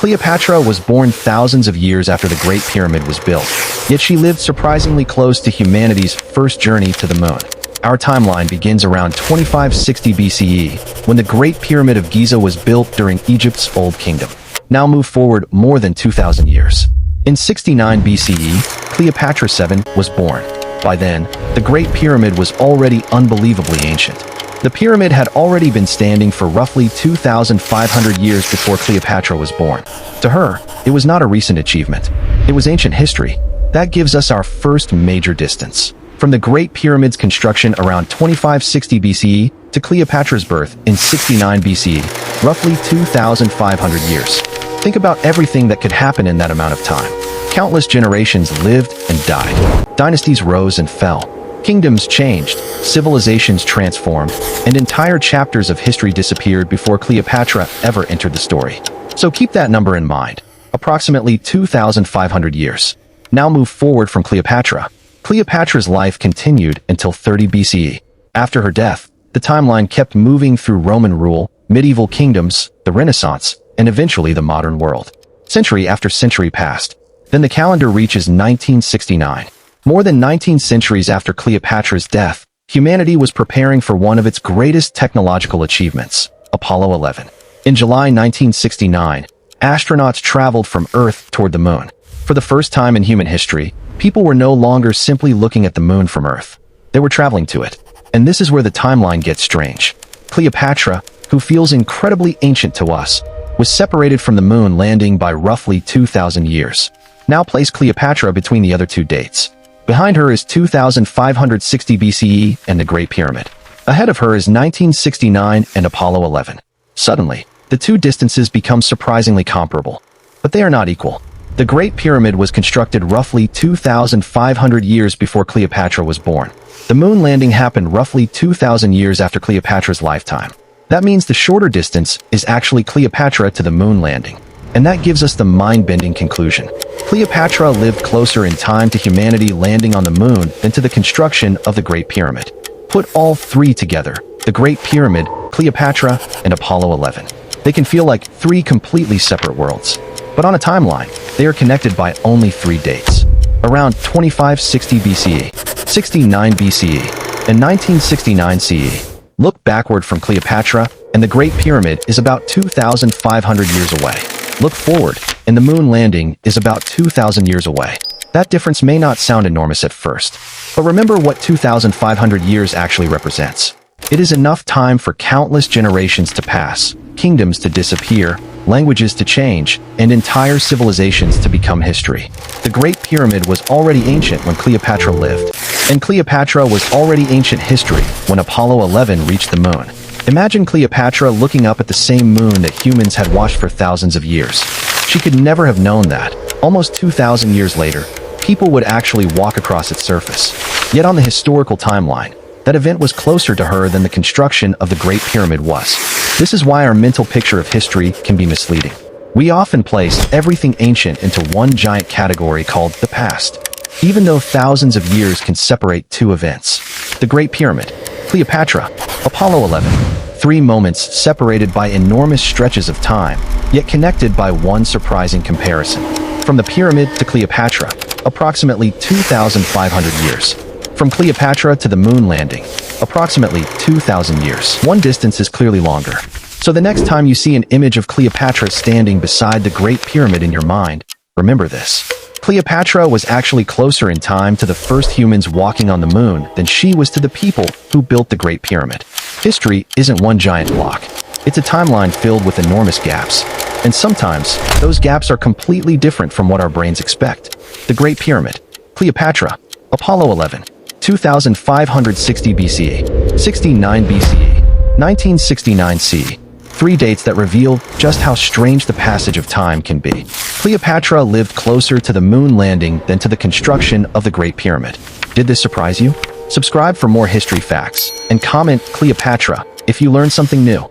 Cleopatra was born thousands of years after the Great Pyramid was built, yet she lived surprisingly close to humanity's first journey to the moon. Our timeline begins around 2560 BCE, when the Great Pyramid of Giza was built during Egypt's Old Kingdom. Now move forward more than 2,000 years. In 69 BCE, Cleopatra VII was born. By then, the Great Pyramid was already unbelievably ancient. The pyramid had already been standing for roughly 2,500 years before Cleopatra was born. To her, it was not a recent achievement. It was ancient history. That gives us our first major distance. From the Great Pyramid's construction around 2560 BCE to Cleopatra's birth in 69 BCE, roughly 2,500 years. Think about everything that could happen in that amount of time. Countless generations lived and died. Dynasties rose and fell. Kingdoms changed, civilizations transformed, and entire chapters of history disappeared before Cleopatra ever entered the story. So keep that number in mind. Approximately 2,500 years. Now move forward from Cleopatra. Cleopatra's life continued until 30 BCE. After her death, the timeline kept moving through Roman rule, medieval kingdoms, the Renaissance, and eventually the modern world. Century after century passed. Then the calendar reaches 1969. More than 19 centuries after Cleopatra's death, humanity was preparing for one of its greatest technological achievements, Apollo 11. In July 1969, astronauts traveled from Earth toward the moon. For the first time in human history, people were no longer simply looking at the moon from Earth. They were traveling to it. And this is where the timeline gets strange. Cleopatra, who feels incredibly ancient to us, was separated from the moon landing by roughly 2,000 years. Now place Cleopatra between the other two dates. Behind her is 2560 BCE and the Great Pyramid. Ahead of her is 1969 and Apollo 11. Suddenly, the two distances become surprisingly comparable. But they are not equal. The Great Pyramid was constructed roughly 2,500 years before Cleopatra was born. The moon landing happened roughly 2,000 years after Cleopatra's lifetime. That means the shorter distance is actually Cleopatra to the moon landing. And that gives us the mind-bending conclusion. Cleopatra lived closer in time to humanity landing on the moon than to the construction of the Great Pyramid. Put all three together, the Great Pyramid, Cleopatra, and Apollo 11. They can feel like three completely separate worlds. But on a timeline, they are connected by only three dates. Around 2560 BCE, 69 BCE, and 1969 CE. Look backward from Cleopatra, and the Great Pyramid is about 2,500 years away. Look forward, and the moon landing is about 2,000 years away. That difference may not sound enormous at first, but remember what 2,500 years actually represents. It is enough time for countless generations to pass, kingdoms to disappear, languages to change, and entire civilizations to become history. The Great Pyramid was already ancient when Cleopatra lived, and Cleopatra was already ancient history when Apollo 11 reached the moon. Imagine Cleopatra looking up at the same moon that humans had watched for thousands of years. She could never have known that, almost 2,000 years later, people would actually walk across its surface. Yet on the historical timeline, that event was closer to her than the construction of the Great Pyramid was. This is why our mental picture of history can be misleading. We often place everything ancient into one giant category called the past, even though thousands of years can separate two events. The Great Pyramid, Cleopatra, Apollo 11. Three moments separated by enormous stretches of time, yet connected by one surprising comparison. From the pyramid to Cleopatra, approximately 2,500 years. From Cleopatra to the moon landing, approximately 2,000 years. One distance is clearly longer. So the next time you see an image of Cleopatra standing beside the Great Pyramid in your mind, remember this. Cleopatra was actually closer in time to the first humans walking on the moon than she was to the people who built the Great Pyramid. History isn't one giant block. It's a timeline filled with enormous gaps. And sometimes, those gaps are completely different from what our brains expect. The Great Pyramid, Cleopatra, Apollo 11, 2560 BCE, 69 BCE, 1969 CE. Three dates that reveal just how strange the passage of time can be. Cleopatra lived closer to the moon landing than to the construction of the Great Pyramid. Did this surprise you? Subscribe for more history facts, and comment Cleopatra if you learned something new.